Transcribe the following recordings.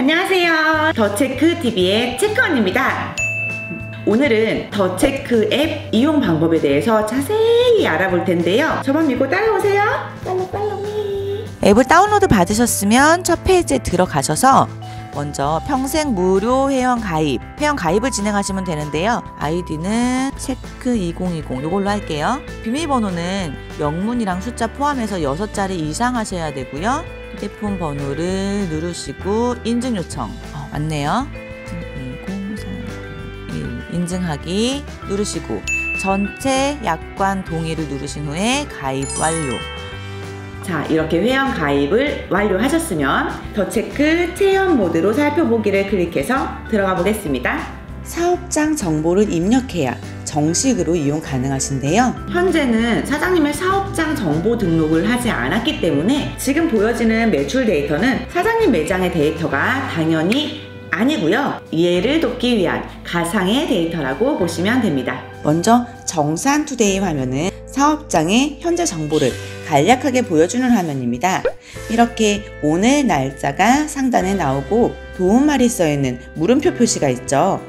안녕하세요. 더체크TV의 체크언입니다. 오늘은 더체크 앱 이용 방법에 대해서 자세히 알아볼 텐데요. 저만 믿고 따라오세요. 팔로우. 앱을 다운로드 받으셨으면 첫 페이지에 들어가셔서 먼저 평생 무료 회원 가입을 진행하시면 되는데요. 아이디는 체크2020 이걸로 할게요. 비밀번호는 영문이랑 숫자 포함해서 6자리 이상 하셔야 되고요. 휴대폰 번호를 누르시고 인증 요청 맞네요. 20491 인증하기 누르시고 전체 약관 동의를 누르신 후에 가입 완료. 자, 이렇게 회원 가입을 완료하셨으면 더체크 체험 모드로 살펴보기를 클릭해서 들어가 보겠습니다. 사업장 정보를 입력해야 정식으로 이용 가능하신데요. 현재는 사장님의 사업장 정보 등록을 하지 않았기 때문에 지금 보여지는 매출 데이터는 사장님 매장의 데이터가 당연히 아니고요. 이해를 돕기 위한 가상의 데이터라고 보시면 됩니다. 먼저 정산투데이 화면은 사업장의 현재 정보를 간략하게 보여주는 화면입니다. 이렇게 오늘 날짜가 상단에 나오고 도움말이 써있는 물음표 표시가 있죠.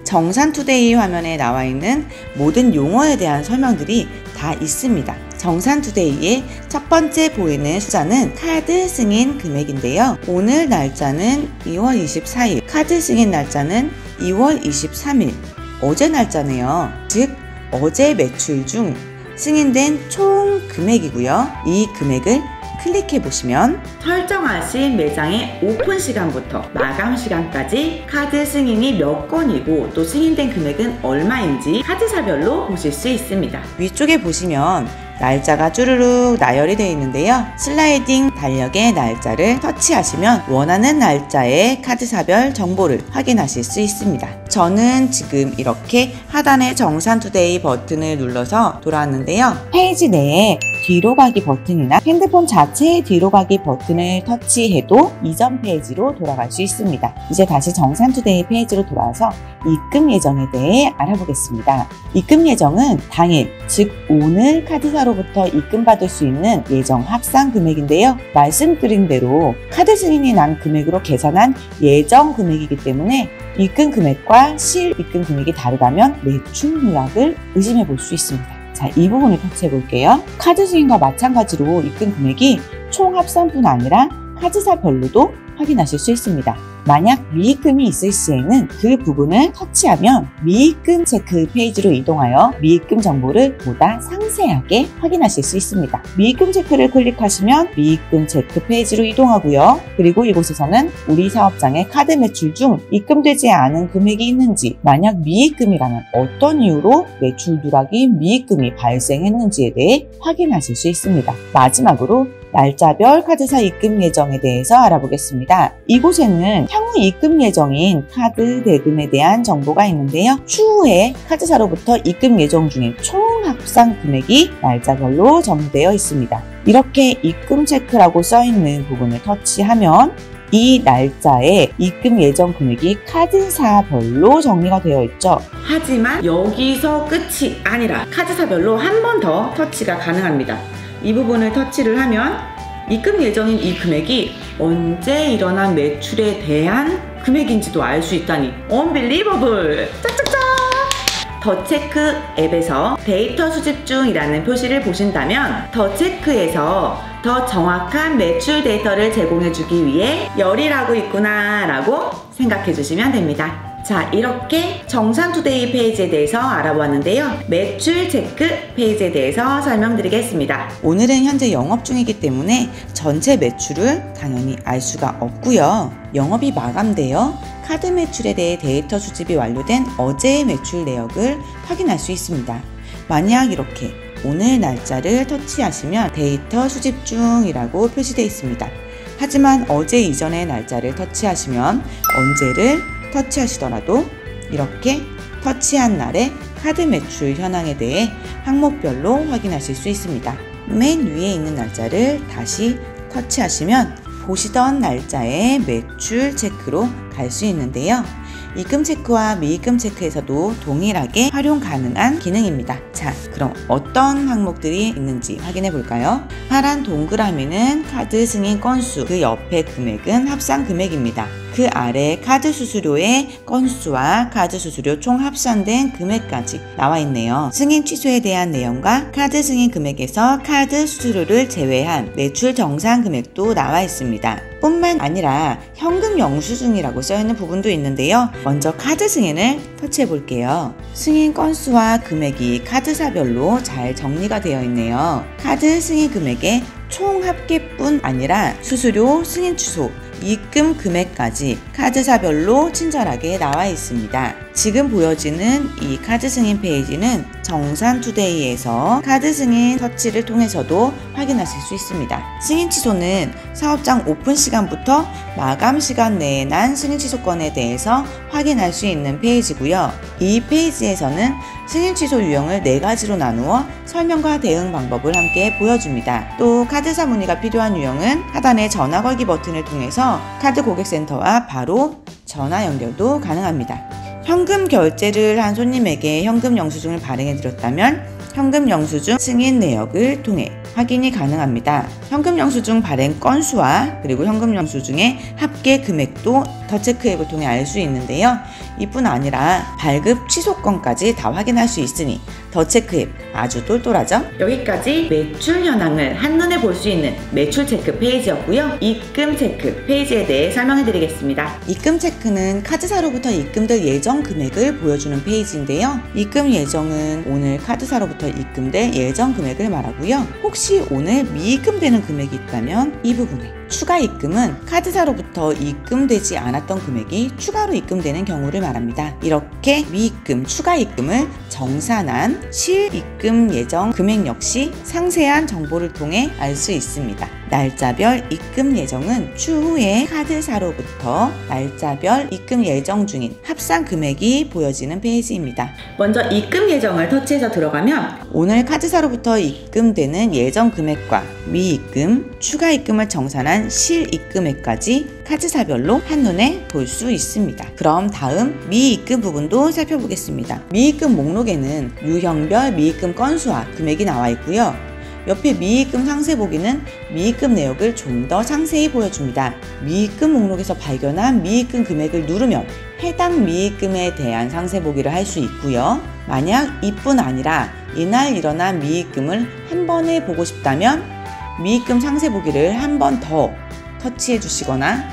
정산투데이 화면에 나와 있는 모든 용어에 대한 설명들이 다 있습니다. 정산투데이의 첫 번째 보이는 숫자는 카드 승인 금액인데요. 오늘 날짜는 2월 24일, 카드 승인 날짜는 2월 23일, 어제 날짜네요. 즉 어제 매출 중 승인된 총 금액이고요. 이 금액을 클릭해 보시면 설정하신 매장의 오픈 시간부터 마감 시간까지 카드 승인이 몇 건이고 또 승인된 금액은 얼마인지 카드사별로 보실 수 있습니다. 위쪽에 보시면 날짜가 쭈루룩 나열이 되어 있는데요. 슬라이딩 달력의 날짜를 터치하시면 원하는 날짜의 카드사별 정보를 확인하실 수 있습니다. 저는 지금 이렇게 하단의 정산투데이 버튼을 눌러서 돌아왔는데요. 페이지 내에 뒤로 가기 버튼이나 핸드폰 자체의 뒤로 가기 버튼을 터치해도 이전 페이지로 돌아갈 수 있습니다. 이제 다시 정산투데이 페이지로 돌아와서 입금 예정에 대해 알아보겠습니다. 입금 예정은 당일, 즉 오늘 카드사로부터 입금받을 수 있는 예정 합산 금액인데요. 말씀드린 대로 카드 승인이 난 금액으로 계산한 예정 금액이기 때문에 입금 금액과 실 입금 금액이 다르다면 매출 누락을 의심해 볼 수 있습니다. 자, 이 부분을 터치해 볼게요. 카드 승인과 마찬가지로 입금 금액이 총 합산뿐 아니라 카드사별로도 확인하실 수 있습니다. 만약 미입금이 있을 시에는 그 부분을 터치하면 미입금 체크 페이지로 이동하여 미입금 정보를 보다 상세하게 확인하실 수 있습니다. 미입금 체크를 클릭하시면 미입금 체크 페이지로 이동하고요. 그리고 이곳에서는 우리 사업장의 카드 매출 중 입금되지 않은 금액이 있는지, 만약 미입금이라면 어떤 이유로 매출 누락이 미입금이 발생했는지에 대해 확인하실 수 있습니다. 마지막으로 날짜별 카드사 입금 예정에 대해서 알아보겠습니다. 이곳에는 향후 입금 예정인 카드 대금에 대한 정보가 있는데요. 추후에 카드사로부터 입금 예정 중인 총 합산 금액이 날짜별로 정리되어 있습니다. 이렇게 입금 체크라고 써있는 부분을 터치하면 이 날짜에 입금 예정 금액이 카드사별로 정리가 되어 있죠. 하지만 여기서 끝이 아니라 카드사별로 한 번 더 터치가 가능합니다. 이 부분을 터치를 하면 입금 예정인 이 금액이 언제 일어난 매출에 대한 금액인지도 알 수 있다니 언빌리버블! 짝짝짝! 더체크 앱에서 데이터 수집 중이라는 표시를 보신다면 더체크에서 더 정확한 매출 데이터를 제공해주기 위해 열일하고 있구나 라고 생각해 주시면 됩니다. 자, 이렇게 정산투데이 페이지에 대해서 알아보았는데요. 매출 체크 페이지에 대해서 설명드리겠습니다. 오늘은 현재 영업 중이기 때문에 전체 매출을 당연히 알 수가 없고요. 영업이 마감되어 카드 매출에 대해 데이터 수집이 완료된 어제의 매출 내역을 확인할 수 있습니다. 만약 이렇게 오늘 날짜를 터치하시면 데이터 수집 중이라고 표시되어 있습니다. 하지만 어제 이전의 날짜를 터치하시면 언제를 터치하시더라도 이렇게 터치한 날의 카드 매출 현황에 대해 항목별로 확인하실 수 있습니다. 맨 위에 있는 날짜를 다시 터치하시면 보시던 날짜의 매출 체크로 갈 수 있는데요. 입금 체크와 미입금 체크에서도 동일하게 활용 가능한 기능입니다. 자, 그럼 어떤 항목들이 있는지 확인해 볼까요? 파란 동그라미는 카드 승인 건수, 그 옆에 금액은 합산 금액입니다. 그 아래 카드 수수료의 건수와 카드 수수료 총 합산된 금액까지 나와 있네요. 승인 취소에 대한 내용과 카드 승인 금액에서 카드 수수료를 제외한 매출 정산 금액도 나와 있습니다. 뿐만 아니라 현금 영수증이라고 써있는 부분도 있는데요. 먼저 카드 승인을 터치해 볼게요. 승인 건수와 금액이 카드사별로 잘 정리가 되어 있네요. 카드 승인 금액의 총 합계뿐 아니라 수수료, 승인 취소, 입금 금액까지 카드사별로 친절하게 나와 있습니다. 지금 보여지는 이 카드 승인 페이지는 정산투데이에서 카드 승인 터치를 통해서도 확인하실 수 있습니다. 승인 취소는 사업장 오픈 시간부터 마감 시간 내에 난 승인 취소권에 대해서 확인할 수 있는 페이지고요. 이 페이지에서는 승인 취소 유형을 4가지로 나누어 설명과 대응 방법을 함께 보여줍니다. 또 카드사 문의가 필요한 유형은 하단의 전화 걸기 버튼을 통해서 카드 고객센터와 바로 전화 연결도 가능합니다. 현금 결제를 한 손님에게 현금 영수증을 발행해 드렸다면 현금 영수증 승인 내역을 통해 확인이 가능합니다. 현금 영수증 발행 건수와 그리고 현금 영수증의 합계 금액도 더 체크 앱을 통해 알 수 있는데요. 이뿐 아니라 발급 취소권까지 다 확인할 수 있으니 더 체크 앱 아주 똘똘하죠? 여기까지 매출 현황을 한눈에 볼 수 있는 매출 체크 페이지였고요. 입금 체크 페이지에 대해 설명해 드리겠습니다. 입금 체크는 카드사로부터 입금될 예정 금액을 보여주는 페이지인데요. 입금 예정은 오늘 카드사로부터 입금될 예정 금액을 말하고요. 혹시 오늘 미입금되는 금액이 있다면 이 부분에 추가 입금은 카드사로부터 입금되지 않았던 금액이 추가로 입금되는 경우를 말합니다. 이렇게 미입금, 추가 입금을 정산한 실입금 예정 금액 역시 상세한 정보를 통해 알 수 있습니다. 날짜별 입금 예정은 추후에 카드사로부터 날짜별 입금 예정 중인 합산 금액이 보여지는 페이지입니다. 먼저 입금 예정을 터치해서 들어가면 오늘 카드사로부터 입금되는 예정 금액과 미입금, 추가 입금을 정산한 실입금액까지 카드사별로 한눈에 볼 수 있습니다. 그럼 다음 미입금 부분도 살펴보겠습니다. 미입금 목록에는 유형별 미입금 건수와 금액이 나와 있고요. 옆에 미입금 상세 보기는 미입금 내역을 좀 더 상세히 보여줍니다. 미입금 목록에서 발견한 미입금 금액을 누르면 해당 미입금에 대한 상세 보기를 할 수 있고요. 만약 이뿐 아니라 이날 일어난 미입금을 한 번에 보고 싶다면 미입금 상세 보기를 한 번 더 터치해 주시거나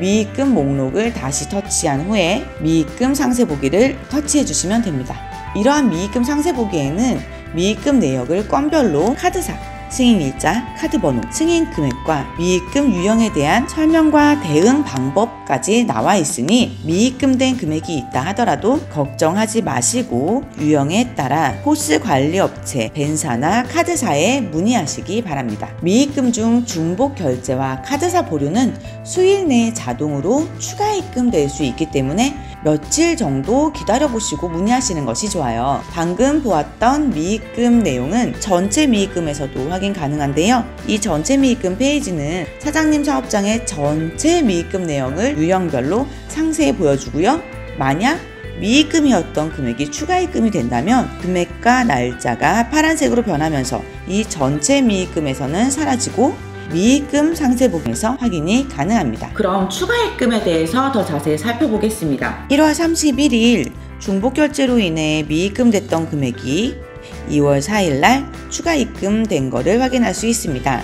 미입금 목록을 다시 터치한 후에 미입금 상세 보기를 터치해 주시면 됩니다. 이러한 미입금 상세 보기에는 미입금 내역을 건별로 카드사, 승인일자, 카드번호, 승인 금액과 미입금 유형에 대한 설명과 대응 방법까지 나와 있으니 미입금된 금액이 있다 하더라도 걱정하지 마시고 유형에 따라 포스 관리업체, 벤사나 카드사에 문의하시기 바랍니다. 미입금 중 중복 결제와 카드사 보류는 수일 내에 자동으로 추가 입금될 수 있기 때문에 며칠 정도 기다려보시고 문의하시는 것이 좋아요. 방금 보았던 미입금 내용은 전체 미입금에서도 확인 가능한데요. 이 전체 미입금 페이지는 사장님 사업장의 전체 미입금 내용을 유형별로 상세히 보여주고요. 만약 미입금이었던 금액이 추가 입금이 된다면 금액과 날짜가 파란색으로 변하면서 이 전체 미입금에서는 사라지고 미입금 상세 보기에서 확인이 가능합니다. 그럼 추가 입금에 대해서 더 자세히 살펴보겠습니다. 1월 31일 중복 결제로 인해 미입금됐던 금액이 2월 4일 날 추가 입금된 거를 확인할 수 있습니다.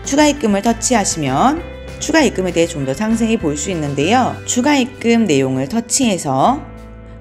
추가 입금을 터치하시면 추가 입금에 대해 좀 더 상세히 볼 수 있는데요. 추가 입금 내용을 터치해서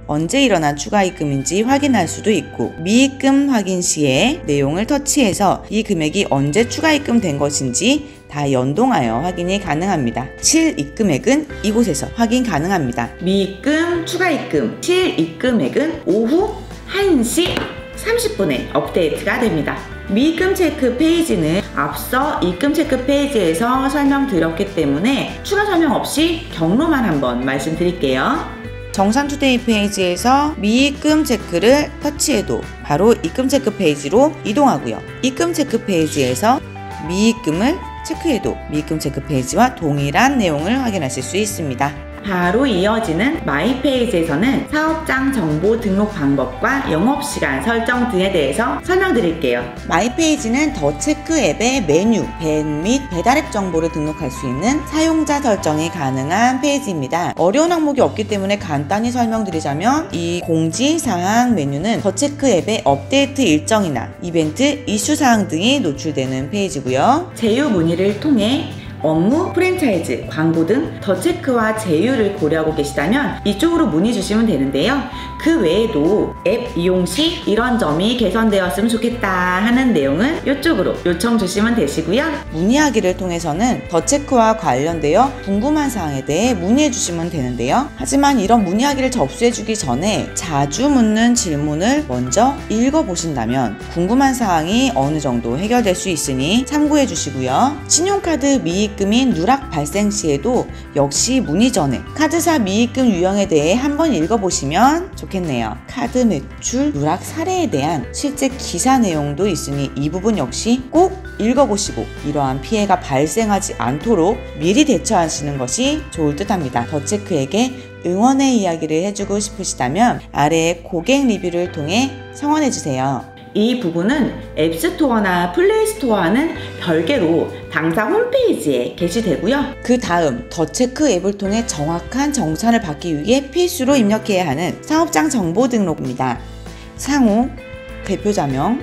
언제 일어난 추가 입금인지 확인할 수도 있고 미입금 확인 시에 내용을 터치해서 이 금액이 언제 추가 입금된 것인지 다 연동하여 확인이 가능합니다. 실입금액은 이곳에서 확인 가능합니다. 미입금, 추가 입금, 실입금액은 오후 1시 30분에 업데이트가 됩니다. 미입금 체크 페이지는 앞서 입금 체크 페이지에서 설명드렸기 때문에 추가 설명 없이 경로만 한번 말씀드릴게요. 정산투데이 페이지에서 미입금 체크를 터치해도 바로 입금 체크 페이지로 이동하고요. 입금 체크 페이지에서 미입금을 체크해도 미입금 체크 페이지와 동일한 내용을 확인하실 수 있습니다. 바로 이어지는 마이 페이지에서는 사업장 정보 등록 방법과 영업시간 설정 등에 대해서 설명드릴게요. 마이 페이지는 더체크 앱의 메뉴, 밴 및 배달 앱 정보를 등록할 수 있는 사용자 설정이 가능한 페이지입니다. 어려운 항목이 없기 때문에 간단히 설명드리자면 이 공지사항 메뉴는 더체크 앱의 업데이트 일정이나 이벤트, 이슈사항 등이 노출되는 페이지고요. 제휴 문의를 통해 업무, 프랜차이즈, 광고 등 더체크와 제휴를 고려하고 계시다면 이쪽으로 문의 주시면 되는데요. 그 외에도 앱 이용 시 이런 점이 개선되었으면 좋겠다 하는 내용은 이쪽으로 요청 주시면 되시고요. 문의하기를 통해서는 더체크와 관련되어 궁금한 사항에 대해 문의해 주시면 되는데요. 하지만 이런 문의하기를 접수해 주기 전에 자주 묻는 질문을 먼저 읽어보신다면 궁금한 사항이 어느 정도 해결될 수 있으니 참고해 주시고요. 신용카드 미입금인 누락 발생 시에도 역시 문의 전에 카드사 미입금 유형에 대해 한번 읽어보시면 좋겠네요. 카드 매출 누락 사례에 대한 실제 기사 내용도 있으니 이 부분 역시 꼭 읽어보시고 이러한 피해가 발생하지 않도록 미리 대처하시는 것이 좋을 듯 합니다. 더체크에게 응원의 이야기를 해주고 싶으시다면 아래 고객 리뷰를 통해 성원해주세요. 이 부분은 앱스토어나 플레이스토어와는 별개로 당사 홈페이지에 게시되고요. 그 다음 더체크 앱을 통해 정확한 정산을 받기 위해 필수로 입력해야 하는 사업장 정보 등록입니다. 상호, 대표자명,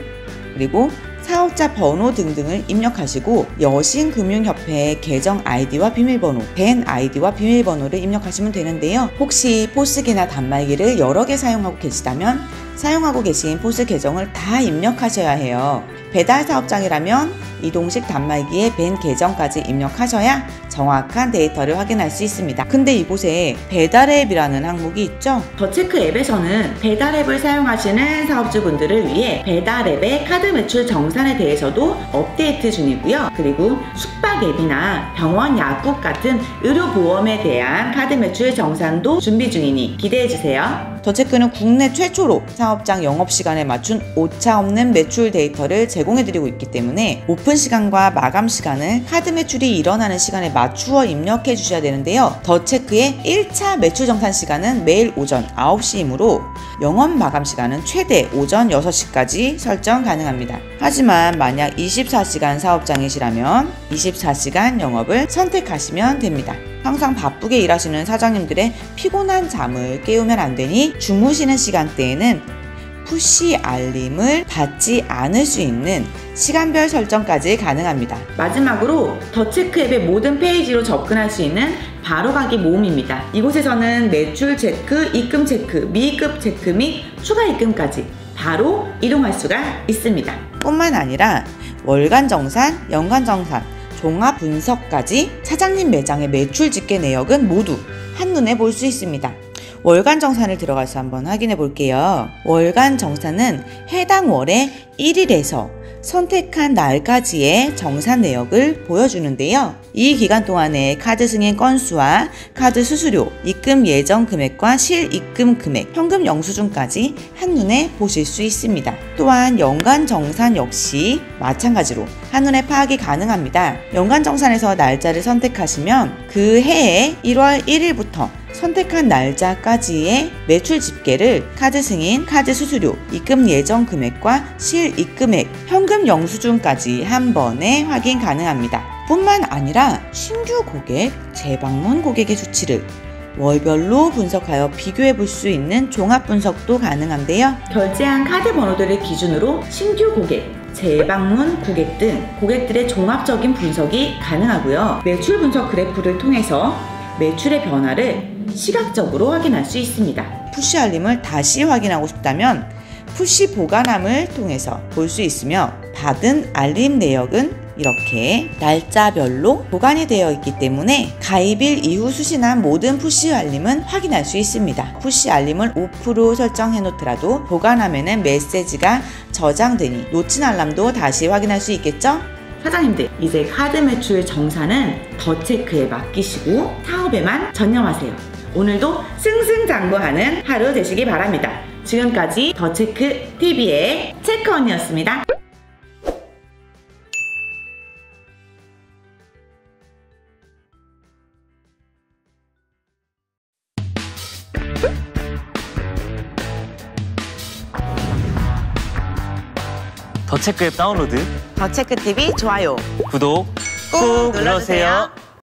그리고 사업자 번호 등등을 입력하시고 여신금융협회의 계정 아이디와 비밀번호, 밴 아이디와 비밀번호를 입력하시면 되는데요. 혹시 포스기나 단말기를 여러 개 사용하고 계시다면 사용하고 계신 포스 계정을 다 입력하셔야 해요. 배달 사업장이라면 이동식 단말기에 밴 계정까지 입력하셔야 정확한 데이터를 확인할 수 있습니다. 근데 이곳에 배달 앱이라는 항목이 있죠? 더체크 앱에서는 배달 앱을 사용하시는 사업주분들을 위해 배달 앱의 카드 매출 정산에 대해서도 업데이트 중이고요. 그리고 숙박 앱이나 병원 약국 같은 의료보험에 대한 카드 매출 정산도 준비 중이니 기대해주세요. 더체크는 국내 최초로 사업장 영업시간에 맞춘 오차 없는 매출 데이터를 제공해드리고 있기 때문에 오픈 시간과 마감 시간을 카드 매출이 일어나는 시간에 맞추어 입력해 주셔야 되는데요. 더체크의 1차 매출 정산 시간은 매일 오전 9시이므로 영업 마감 시간은 최대 오전 6시까지 설정 가능합니다. 하지만 만약 24시간 사업장이시라면 24시간 영업을 선택하시면 됩니다. 항상 바쁘게 일하시는 사장님들의 피곤한 잠을 깨우면 안 되니 주무시는 시간대에는 푸시 알림을 받지 않을 수 있는 시간별 설정까지 가능합니다. 마지막으로 더체크 앱의 모든 페이지로 접근할 수 있는 바로가기 모음입니다. 이곳에서는 매출 체크, 입금 체크, 미입금 체크 및 추가 입금까지 바로 이동할 수가 있습니다. 뿐만 아니라 월간 정산, 연간 정산, 종합 분석까지 사장님 매장의 매출 집계 내역은 모두 한눈에 볼 수 있습니다. 월간 정산을 들어가서 한번 확인해 볼게요. 월간 정산은 해당 월의 1일에서 선택한 날까지의 정산 내역을 보여주는데요. 이 기간 동안에 카드 승인 건수와 카드 수수료, 입금 예정 금액과 실입금 금액, 현금 영수증까지 한눈에 보실 수 있습니다. 또한 연간 정산 역시 마찬가지로 한눈에 파악이 가능합니다. 연간 정산에서 날짜를 선택하시면 그 해의 1월 1일부터 선택한 날짜까지의 매출 집계를 카드 승인, 카드 수수료, 입금 예정 금액과 실입금액, 현금 영수증까지 한 번에 확인 가능합니다. 뿐만 아니라 신규 고객, 재방문 고객의 수치를 월별로 분석하여 비교해 볼 수 있는 종합 분석도 가능한데요. 결제한 카드 번호들을 기준으로 신규 고객, 재방문 고객 등 고객들의 종합적인 분석이 가능하고요. 매출 분석 그래프를 통해서 매출의 변화를 시각적으로 확인할 수 있습니다. 푸시 알림을 다시 확인하고 싶다면 푸시 보관함을 통해서 볼 수 있으며 받은 알림 내역은 이렇게 날짜별로 보관이 되어 있기 때문에 가입일 이후 수신한 모든 푸시 알림은 확인할 수 있습니다. 푸시 알림을 오프로 설정해 놓더라도 보관함에는 메시지가 저장되니 놓친 알람도 다시 확인할 수 있겠죠? 사장님들, 이제 카드 매출 정산은 더체크에 맡기시고 사업에만 전념하세요. 오늘도 승승장구하는 하루 되시기 바랍니다. 지금까지 더체크 TV의 체크 언니였습니다. 더 체크 앱 다운로드, 더 체크 TV 좋아요 구독 꾹 눌러주세요.